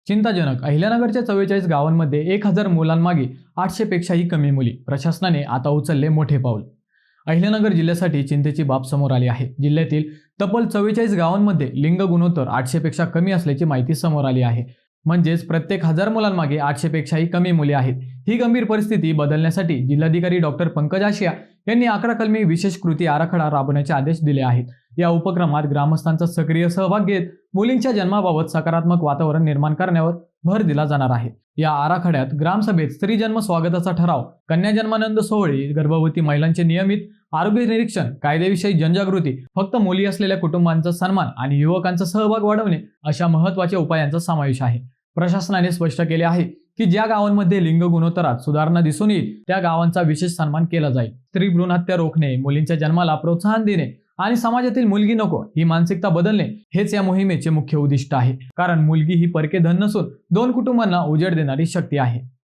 चिंताजनक. अहिल्यानगरच्या 44 गावांमध्ये 1000 मुलांमागे 800 पेक्षाही कमी मुली. प्रशासनाने आता उचलले मोठे पाऊल. अहिल्यानगर जिल्ह्यासाठी चिंतेची बाब समोर आली आहे. जिल्ह्यातील तब्बल 44 गावांमध्ये लिंग गुणोत्तर 800 पेक्षा कमी असल्याची माहिती समोर आली आहे. म्हणजेच प्रत्येक 1000 मुलांमागे 800 पेक्षाही कमी मुले आहेत. ही गंभीर परिस्थिती बदलण्यासाठी जिल्हाधिकारी डॉक्टर पंकज आशिया यांनी 11 कलमी विशेष कृती आराखडा राबवण्याचे आदेश दिले आहेत. या उपक्रमात ग्रामस्थांचा सक्रिय सहभाग घेत मुलींच्या जन्माबाबत सकारात्मक वातावरण निर्माण करण्यावर भर दिला जाणार आहे. या आराखड्यात ग्रामसभेत स्त्री जन्म स्वागताचा ठराव, कन्या जन्मानंद सोहळे, गर्भवती महिलांचे नियमित आरोग्य निरीक्षण, कायद्याविषयी जनजागृती, फक्त मुली असलेल्या कुटुंबांचा सन्मान आणि युवकांचा सहभाग वाढवणे अशा महत्त्वाच्या उपायांचा समावेश आहे. प्रशासनाने स्पष्ट केले आहे की ज्या गावांमध्ये लिंग गुणोत्तरात सुधारणा दिसून येईल त्या गावांचा विशेष सन्मान केला जाईल. स्त्री भ्रूण हत्या रोखणे, मुलींच्या जन्माला प्रोत्साहन देणे आणि समाजातील मुलगी नको ही मानसिकता बदलणे हेच या मोहिमेचे मुख्य उद्दिष्ट आहे. कारण मुलगी ही परके धन नसून 2 कुटुंबांना उजेड देणारी शक्ती आहे.